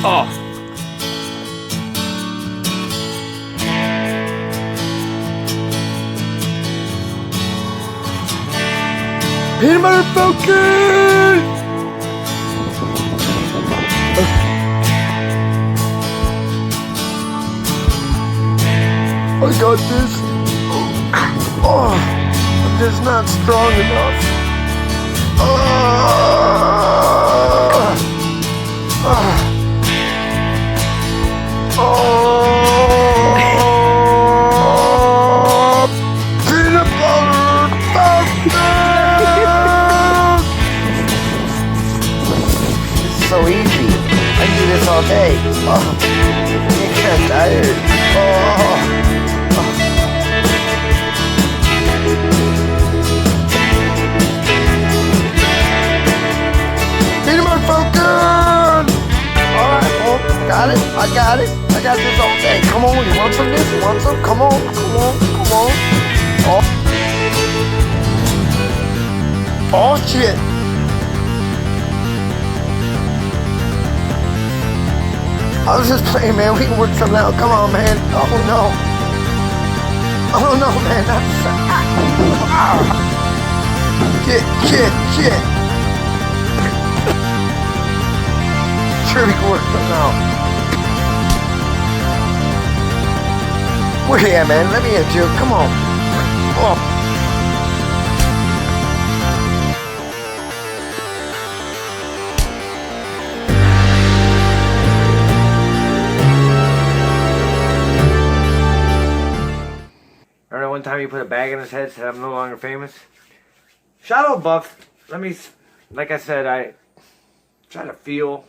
Oh. Peanut butter Falcon! I got this. Oh, I'm just not strong enough. Peanut butter Falcon! This is so easy. I do this all day. Oh, I'm kind of tired. Oh. I got it. I got this all day. Come on, you want some of this? You want some? Come on, come on, come on. Oh shit. I was just playing, man. We can work something out. Come on, man. Oh no. Oh no, man. Shit. Sure we can work something out. Where you at, man? Let me hit you. Come on. Oh. Remember one time he put a bag in his head, said I'm no longer famous? Shia LaBeouf, like I said, I try to feel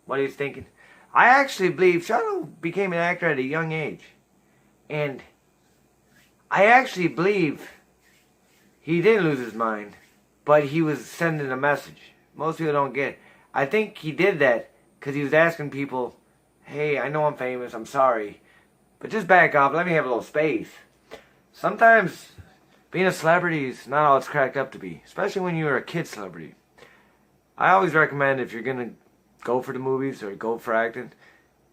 what he's thinking. I actually believe Shia LaBeouf became an actor at a young age. And I actually believe he didn't lose his mind, but he was sending a message. Most people don't get it. I think he did that because he was asking people, hey, I know I'm famous, I'm sorry, but just back off, let me have a little space. Sometimes being a celebrity is not all it's cracked up to be, especially when you're a kid celebrity. I always recommend if you're going to go for the movies or go for acting,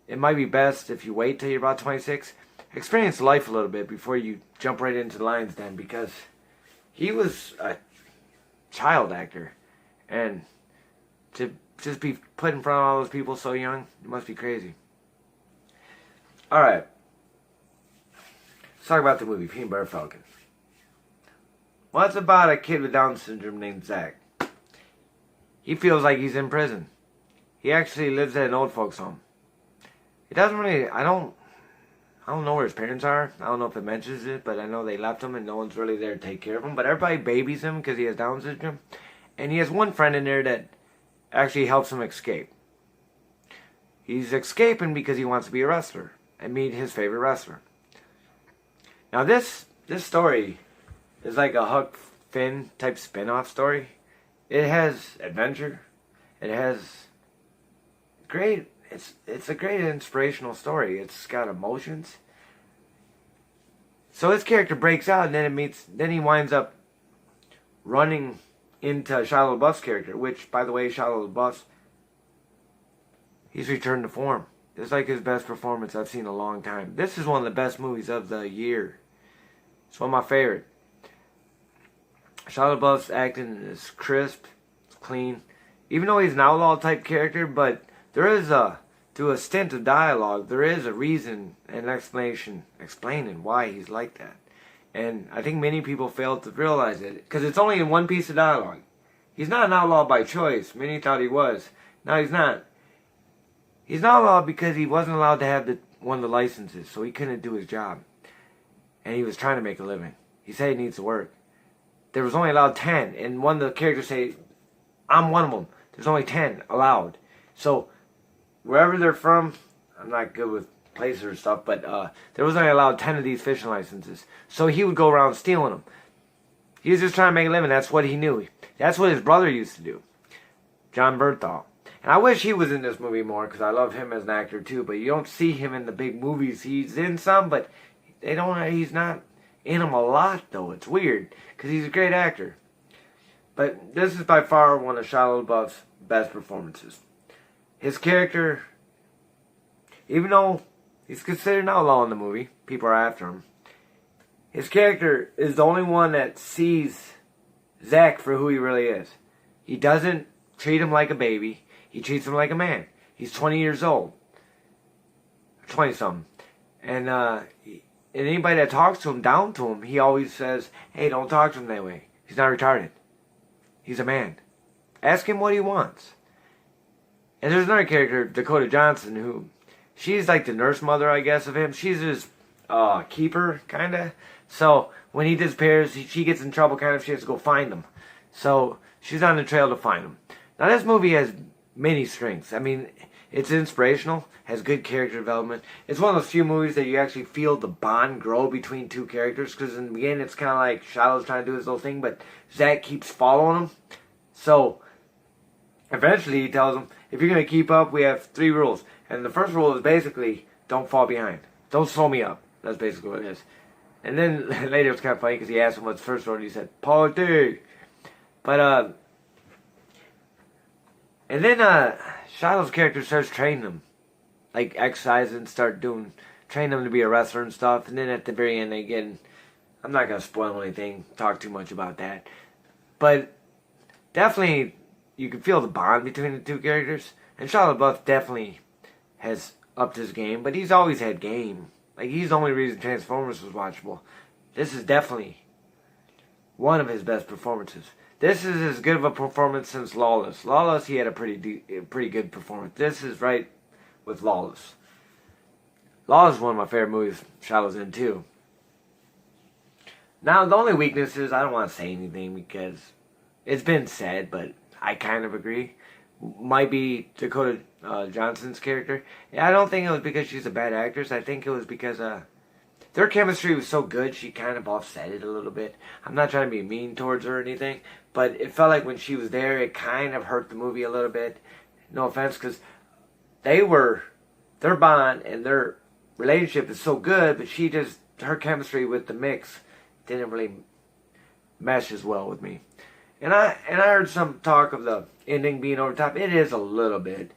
it might be best if you wait till you're about 26. Experience life a little bit before you jump right into the lion's den, because he was a child actor, and to just be put in front of all those people so young, it must be crazy. Alright, let's talk about the movie Peanut Butter Falcon. Well, it's about a kid with Down syndrome named Zach. He feels like he's in prison. He actually lives at an old folks home. He doesn't really, I don't know where his parents are. I don't know if it mentions it, but I know they left him and no one's really there to take care of him. But everybody babies him because he has Down syndrome. And he has one friend in there that actually helps him escape. He's escaping because he wants to be a wrestler and meet his favorite wrestler. Now this story is like a Huck Finn type spin-off story. It has adventure. It has great... It's a great inspirational story. It's got emotions. So his character breaks out, and then he winds up running into Shia LaBeouf's character, which, by the way, Shia LaBeouf, he's returned to form. It's like his best performance I've seen in a long time. This is one of the best movies of the year. It's one of my favorite. Shia LaBeouf's acting is crisp, it's clean. Even though he's an outlaw type character, but there is through a stint of dialogue, there is a reason and explanation explaining why he's like that. And I think many people fail to realize it, because it's only in one piece of dialogue. He's not an outlaw by choice. Many thought he was. No, he's not. He's not outlaw because he wasn't allowed to have one of the licenses, so he couldn't do his job. And he was trying to make a living. He said he needs to work. There was only allowed 10, and one of the characters say, I'm one of them. There's only 10 allowed. So wherever they're from, I'm not good with places or stuff, but there was only allowed 10 of these fishing licenses. So he would go around stealing them. He was just trying to make a living. That's what he knew. That's what his brother used to do, Jon Bernthal. And I wish he was in this movie more, because I love him as an actor too, but you don't see him in the big movies. He's in some, but he's not in them a lot, though. It's weird, because he's a great actor. But this is by far one of Shia LaBeouf's best performances. His character Even though he's considered an outlaw in the movie, people are after him. His character is the only one that sees Zack for who he really is. He doesn't treat him like a baby. He treats him like a man. He's 20 years old. 20-something. And anybody that talks to him, down to him, he always says, hey, don't talk to him that way. He's not retarded. He's a man. Ask him what he wants. And there's another character, Dakota Johnson, who... she's like the nurse mother, I guess, of him. She's his keeper, kind of. So, when he disappears, she gets in trouble, kind of. She has to go find him. So, she's on the trail to find him. Now, this movie has many strengths. I mean, it's inspirational, has good character development. It's one of those few movies that you actually feel the bond grow between two characters. Because in the beginning, it's kind of like Shiloh's trying to do his little thing, but Zack keeps following him. So, eventually, he tells him, if you're going to keep up, we have 3 rules. And the first rule is basically, don't fall behind. Don't slow me up. That's basically what it is. And then later it's kind of funny because he asked him what's the first rule and he said, Party. But, and then, Shiloh's character starts training him. Like, exercising, train them to be a wrestler and stuff. And then at the very end, again, I'm not going to spoil anything, talk too much about that. But, definitely, you can feel the bond between the two characters. And Shia LaBeouf definitely has upped his game, but he's always had game. Like, he's the only reason Transformers was watchable. This is definitely one of his best performances. This is as good of a performance since Lawless. Lawless, he had a pretty good performance. This is right with Lawless. Lawless is one of my favorite movies Shia was in, too. Now, the only weakness is I don't want to say anything because it's been said, but I kind of agree. Might be Dakota Johnson's character. Yeah, I don't think it was because she's a bad actress. I think it was because their chemistry was so good, she kind of offset it a little bit. I'm not trying to be mean towards her or anything, but it felt like when she was there, it kind of hurt the movie a little bit. No offense, because their bond and their relationship is so good, but her chemistry with the mix didn't really mesh as well with me. And I heard some talk of the ending being over top. It is a little bit.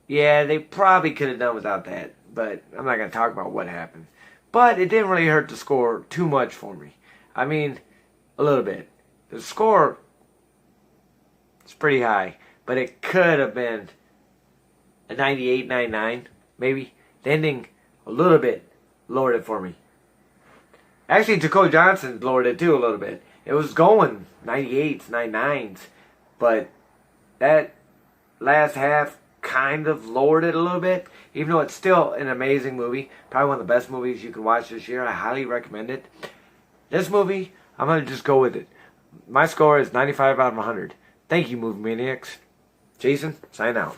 Yeah, they probably could have done without that. But I'm not going to talk about what happened. But it didn't really hurt the score too much for me. I mean, a little bit. The score is pretty high. But it could have been a 98, 99, maybe. The ending, a little bit, lowered it for me. Actually, Dakota Johnson lowered it too a little bit. It was going 98s, 99s, but that last half kind of lowered it a little bit, even though it's still an amazing movie. Probably one of the best movies you can watch this year. I highly recommend it. This movie, I'm going to just go with it. My score is 95 out of 100. Thank you, Movie Maniacs. Jason, sign out.